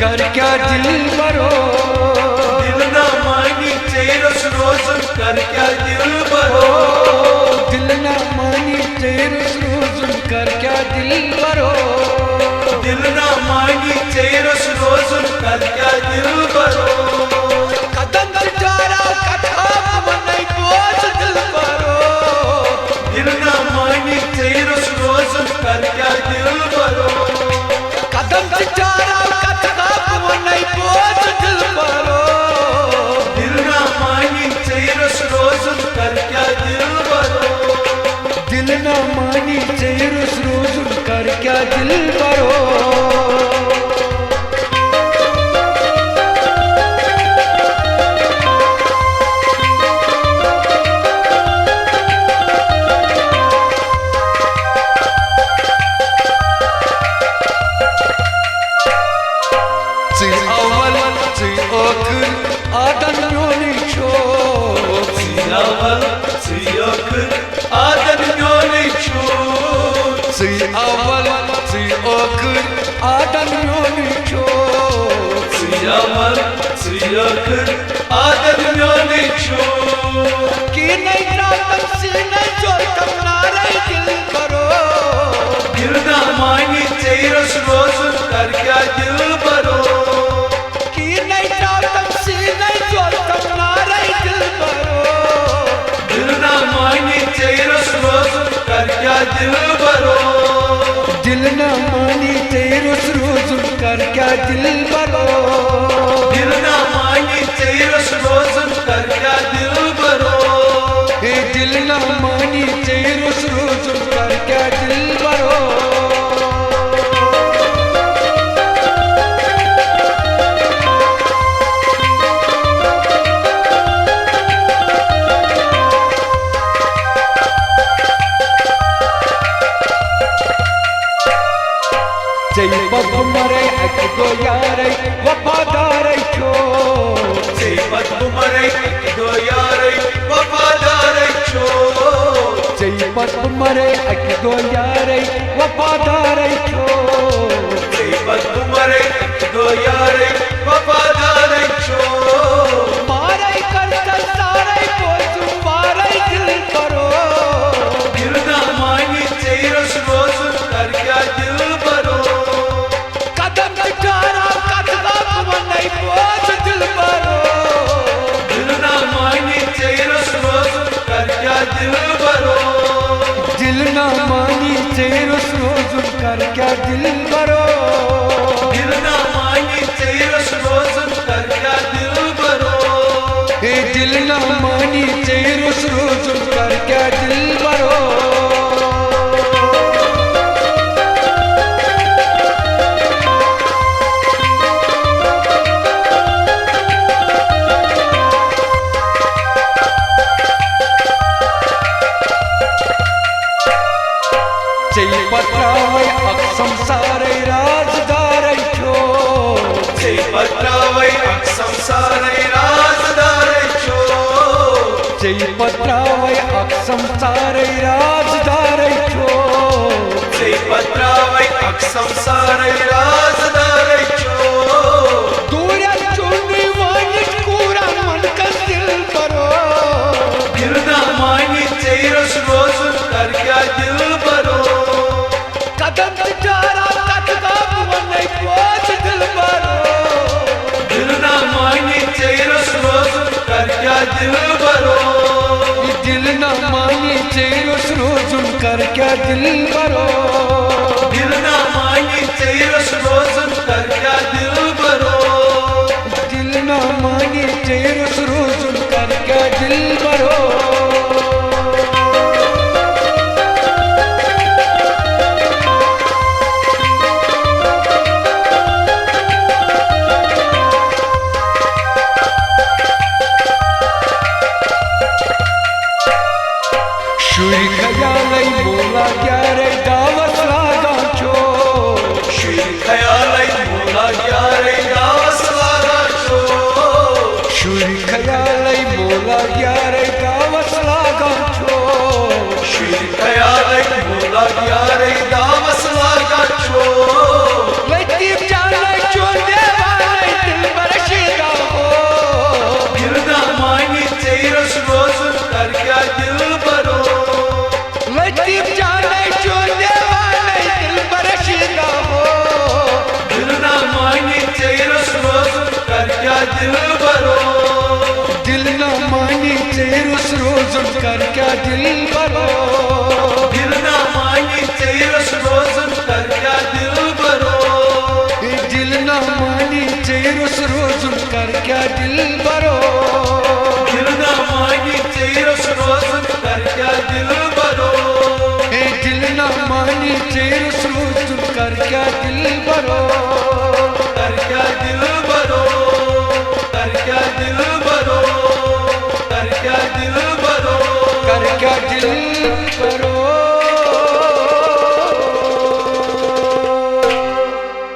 कर क्या दिल बरो, दिल ना मानी चेरस रोजन कर क्या दिल बरो, दिल ना मानी चेरस रोजन कर क्या दिल बरो, दिल ना मानी चेरस रोजन कर क्या दिल बरो, कदम चारा कथा नहीं बोझ दिल बरो, दिल ना मानी चेरस रोजन कर क्या दिल बरो, कदम चारा कथा नहीं बोझ दिल बरो, दिल ना मानी चेरस रोजन कर क्या दिल बरो, दिल ना मानी चेरस रोजन कर क्या दिल बरो। आदन म्योनी छो, सियावल सियाकर आदन म्योनी छो, सियावल सियाकर आदन म्योनी छो, सियावल सियाकर आदन म्योनी छो, कि नहीं रातन से नहीं जो तम नारे दिल करो, दिल ना मानी चेरस रोजन कर क्या दिल बरो, कि नहीं रातन से नहीं जो तम नारे दिल करो, दिल ना मानी चेरस रोजन कर क्या दिल बरो, दिल ना मानी तेरस रोज कर क्या दिल बरो, दिल ना मानी चेरस रोजन कर क्या दिल बरो, हे दिल ना मानी तेरस रोज कर क्या दिल बरो। जय बब मरे अक दो यारे वफादार छो, जय बब मरे अक दो यारे वफादार छो, जय बब मरे अक दो यारे वफादार छो, जय बब मरे अक दो यारे वफादार छो, मारे कर सारे को मारे दिल करो, दिल ना मानी चेरस रोजन कर क्या दिल बरो, कदम चारा कथा नहीं बोझ दिल बरो, दिल ना मानी चेरस रोजन कर क्या दिल बरो, दिल ना मानी तेरस रोज कर क्या दिल बरो, दिल ना मानी चेरस रोजन कर क्या दिल बरो, हे दिल ना मानी तेरस रोज कर क्या दिल बरो। जय पत्रावय अक्षम सारे राजदार छो, जय पत्रावय अक्षम सारे राजदार छो, जय पत्रावय अक्षम सारे राजदार छो, जय पत्रावय अक्षम सारे राजदार छो, दूरिया चुनी वाणी पूरा मन का दिल करो, दिल ना मानी चेरस रोजन कर क्या दिल बरो, कदम चारा कथा नहीं बोझ दिल बरो, दिल ना मानी चेरस रोजन कर क्या दिल बरो, दिल ना मानी तेरस रोज कर क्या दिल बरो, दिल ना मानी चेरस रोजन कर क्या दिल बरो, दिल ना मानी तेरस रोज कर क्या दिल बरो। शुरी खयालै मोला ग्यारे दावत लागा छो, श्री खयालै मोला ग्यारे दावस लागा छो, शुरी खयालै मोला ग्यारे दावत लागा छो, श्री खयालै मोला ग्यारे दावस लागा छो, लतीफ जाने चो देवा दिल भरो दिल ना मानी चेर उस रोज कर क्या दिल भरो दिल ना मानी चेर उस रोज कर क्या दिल भरो दिल ना मानी चेर उस रोज कर क्या दिल भरो दिल ना मानी चेर उस रोज कर क्या दिल भरो दिल ना मानी चेर उस रोज कर क्या दिल भरो कर क्या दिल भरो